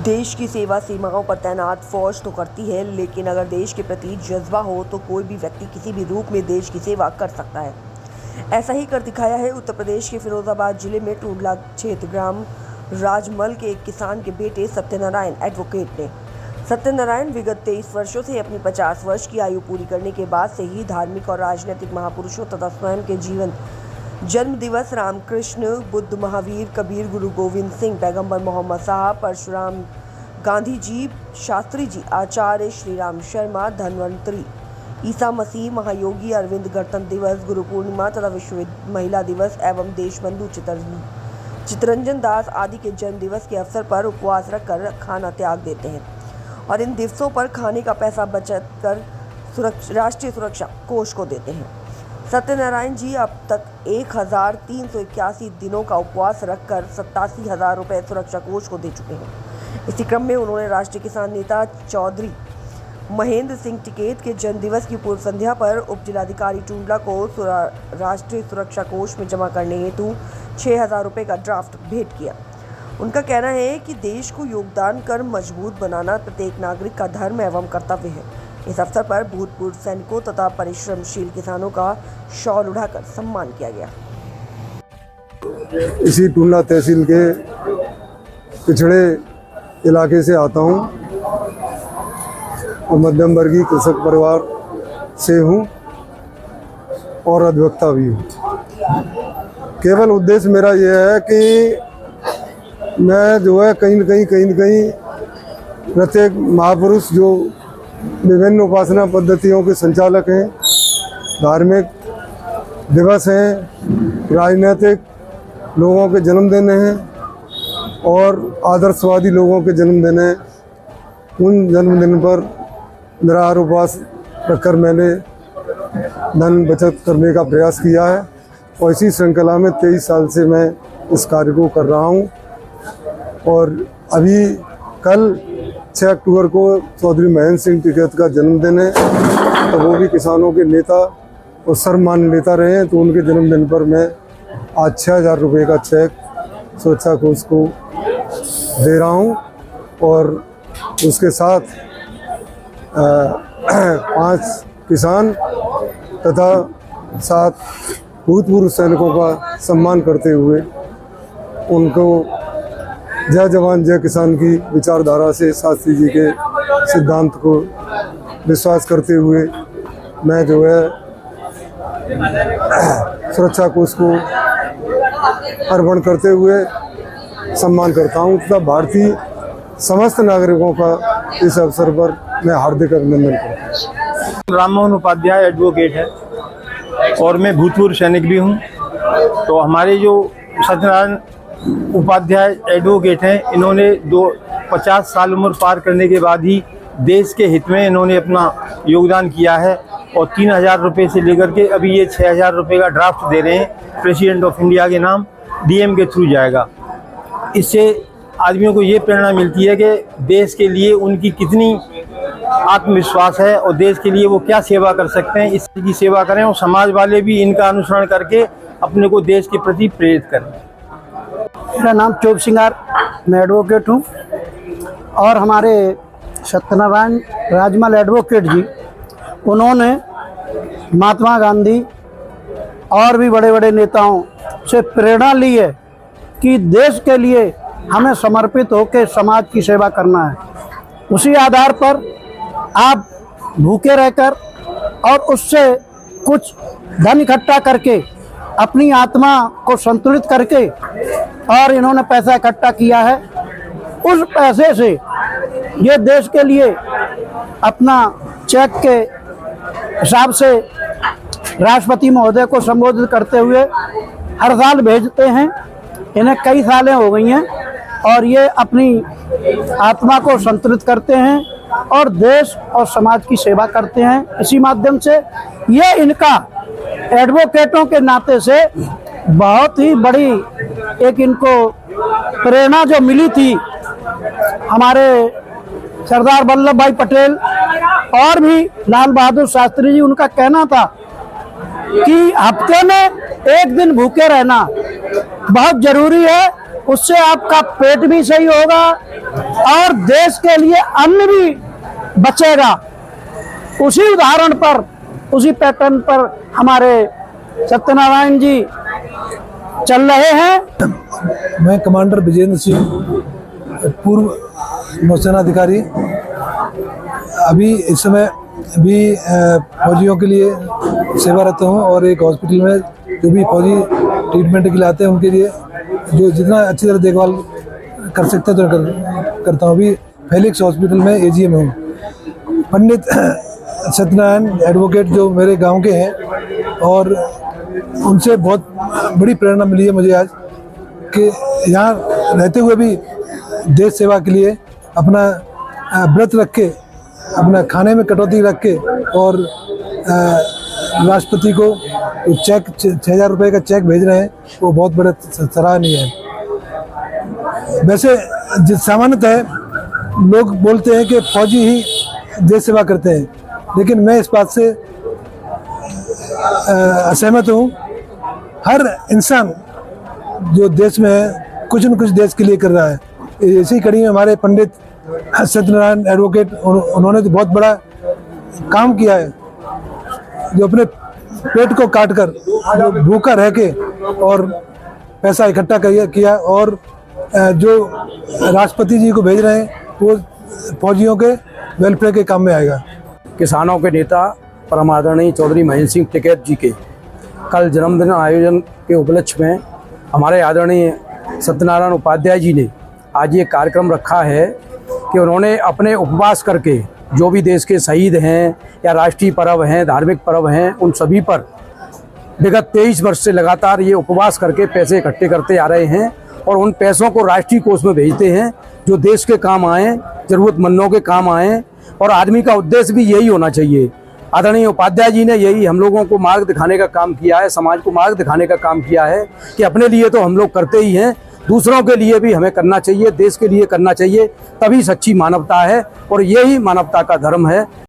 देश की सेवा सीमाओं पर तैनात फौज तो करती है, लेकिन अगर देश के प्रति जज्बा हो तो कोई भी व्यक्ति किसी भी रूप में देश की सेवा कर सकता है। ऐसा ही कर दिखाया है उत्तर प्रदेश के फिरोजाबाद जिले में टूडला क्षेत्र ग्राम राजमल के एक किसान के बेटे सत्यनारायण एडवोकेट ने। सत्यनारायण विगत 23 वर्षों से अपनी 50 वर्ष की आयु पूरी करने के बाद से ही धार्मिक और राजनीतिक महापुरुषों तथा स्वयं के जीवन जन्म दिवस रामकृष्ण, बुद्ध, महावीर, कबीर, गुरु गोविंद सिंह, पैगंबर मोहम्मद साहब, परशुराम, गांधी जी, शास्त्री जी, आचार्य श्री राम शर्मा, धन्वंतरी, ईसा मसीह, महायोगी अरविंद, गणतंत्र दिवस, गुरु पूर्णिमा तथा विश्व महिला दिवस एवं देशबंधु चितरंजन दास आदि के जन्म दिवस के अवसर पर उपवास रखकर खाना त्याग देते हैं और इन दिवसों पर खाने का पैसा बचत कर राष्ट्रीय सुरक्षा कोष को देते हैं। सत्यनारायण जी अब तक 1381 दिनों का उपवास रखकर 87,000 रुपये सुरक्षा कोष को दे चुके हैं। इसी क्रम में उन्होंने राष्ट्रीय किसान नेता चौधरी महेंद्र सिंह टिकैत के जन्म दिवस की पूर्व संध्या पर उप जिलाधिकारी टूडला को राष्ट्रीय सुरक्षा कोष में जमा करने हेतु 6,000 रुपये का ड्राफ्ट भेंट किया। उनका कहना है कि देश को योगदान कर मजबूत बनाना प्रत्येक नागरिक का धर्म एवं कर्तव्य है। इस अवसर पर भूतपूर्व सैनिकों तथा परिश्रमशील किसानों का शॉल उड़ाकर सम्मान किया गया। इसी टूडला तहसील के पिछड़े इलाके से आता हूँ और मध्यम वर्गीय कृषक परिवार से हूँ और अधिवक्ता भी हूँ। केवल उद्देश्य मेरा यह है कि मैं जो है कहीं न कहीं प्रत्येक महापुरुष जो विभिन्न उपासना पद्धतियों के संचालक हैं, धार्मिक दिवस हैं, राजनीतिक लोगों के जन्मदिन हैं और आदर्शवादी लोगों के जन्मदिन हैं, उन जन्मदिन पर निराहार उपवास रखकर मैंने धन बचत करने का प्रयास किया है और इसी श्रृंखला में 23 साल से मैं इस कार्य को कर रहा हूँ। और अभी कल 6 अक्टूबर को चौधरी महेंद्र सिंह टिकैत का जन्मदिन है, तो वो भी किसानों के नेता और सर्वमान्य नेता रहे हैं, तो उनके जन्मदिन पर मैं आज 6,000 रुपये का चेक सुरक्षा कोष को दे रहा हूं और उसके साथ 5 किसान तथा 7 भूतपूर्व सैनिकों का सम्मान करते हुए उनको जय जवान जय किसान की विचारधारा से शास्त्री जी के सिद्धांत को विश्वास करते हुए मैं जो है सुरक्षा कोष को अर्पण करते हुए सम्मान करता हूं तथा भारतीय समस्त नागरिकों का इस अवसर पर मैं हार्दिक अभिनंदन करता हूं। राममोहन उपाध्याय एडवोकेट है और मैं भूतपूर्व सैनिक भी हूं। तो हमारे जो सत्यनारायण उपाध्याय एडवोकेट हैं, इन्होंने 50 साल उम्र पार करने के बाद ही देश के हित में इन्होंने अपना योगदान किया है और 3,000 रुपये से लेकर के अभी ये 6,000 रुपये का ड्राफ्ट दे रहे हैं। प्रेसिडेंट ऑफ इंडिया के नाम डीएम के थ्रू जाएगा। इससे आदमियों को ये प्रेरणा मिलती है कि देश के लिए उनकी कितनी आत्मविश्वास है और देश के लिए वो क्या सेवा कर सकते हैं। इसकी सेवा करें और समाज वाले भी इनका अनुसरण करके अपने को देश के प्रति प्रेरित करें। मेरा नाम चोप सिंगार, मैं एडवोकेट हूँ और हमारे सत्यनारायण राजमल एडवोकेट जी, उन्होंने महात्मा गांधी और भी बड़े बड़े नेताओं से प्रेरणा ली है कि देश के लिए हमें समर्पित होकर समाज की सेवा करना है। उसी आधार पर आप भूखे रहकर और उससे कुछ धन इकट्ठा करके अपनी आत्मा को संतुलित करके और इन्होंने पैसा इकट्ठा किया है। उस पैसे से ये देश के लिए अपना चेक के हिसाब से राष्ट्रपति महोदय को संबोधित करते हुए हर साल भेजते हैं। इन्हें कई सालें हो गई हैं और ये अपनी आत्मा को संतुलित करते हैं और देश और समाज की सेवा करते हैं। इसी माध्यम से ये इनका एडवोकेटों के नाते से बहुत ही बड़ी एक इनको प्रेरणा जो मिली थी। हमारे सरदार वल्लभ भाई पटेल और भी लाल बहादुर शास्त्री जी, उनका कहना था कि हफ्ते में एक दिन भूखे रहना बहुत जरूरी है उससे आपका पेट भी सही होगा और देश के लिए अन्न भी बचेगा। उसी उदाहरण पर, उसी पैटर्न पर हमारे सत्यनारायण जी चल रहे हैं। मैं कमांडर विजेंद्र सिंह, पूर्व नौसेना अधिकारी, अभी इस समय भी फौजियों के लिए सेवारत हूँ और एक हॉस्पिटल में जो भी फौजी ट्रीटमेंट के लिए आते हैं उनके लिए जो जितना अच्छी तरह देखभाल कर सकते हैं तो करता हूँ। अभी फेलिक्स हॉस्पिटल में एजीएम हूँ। पंडित सत्यनारायण एडवोकेट जो मेरे गांव के हैं और उनसे बहुत बड़ी प्रेरणा मिली है मुझे आज कि यहाँ रहते हुए भी देश सेवा के लिए अपना व्रत रख के, अपना खाने में कटौती रख के और राष्ट्रपति को चेक 6,000 रुपये का चेक भेज रहे हैं, वो बहुत बड़ा सराहनीय है। वैसे सामान्यतः लोग बोलते हैं कि फौजी ही देश सेवा करते हैं, लेकिन मैं इस बात से असहमत हूँ। हर इंसान जो देश में है कुछ न कुछ देश के लिए कर रहा है। इसी कड़ी में हमारे पंडित सत्यनारायण एडवोकेट, उन्होंने तो बहुत बड़ा काम किया है, जो अपने पेट को काटकर जो भूखा रह के और पैसा इकट्ठा किया और जो राष्ट्रपति जी को भेज रहे हैं वो फौजियों के वेलफेयर के काम में आएगा। किसानों के नेता परम आदरणीय चौधरी महेंद्र सिंह टिकैत जी के कल जन्मदिन आयोजन के उपलक्ष्य में हमारे आदरणीय सत्यनारायण उपाध्याय जी ने आज ये कार्यक्रम रखा है कि उन्होंने अपने उपवास करके जो भी देश के शहीद हैं या राष्ट्रीय पर्व हैं, धार्मिक पर्व हैं, उन सभी पर विगत 23 वर्ष से लगातार ये उपवास करके पैसे इकट्ठे करते आ रहे हैं और उन पैसों को राष्ट्रीय कोष में भेजते हैं जो देश के काम आएँ, ज़रूरतमंदों के काम आएँ। और आदमी का उद्देश्य भी यही होना चाहिए। आदरणीय उपाध्याय जी ने यही हम लोगों को मार्ग दिखाने का काम किया है, समाज को मार्ग दिखाने का काम किया है कि अपने लिए तो हम लोग करते ही हैं, दूसरों के लिए भी हमें करना चाहिए, देश के लिए करना चाहिए, तभी सच्ची मानवता है और यही मानवता का धर्म है।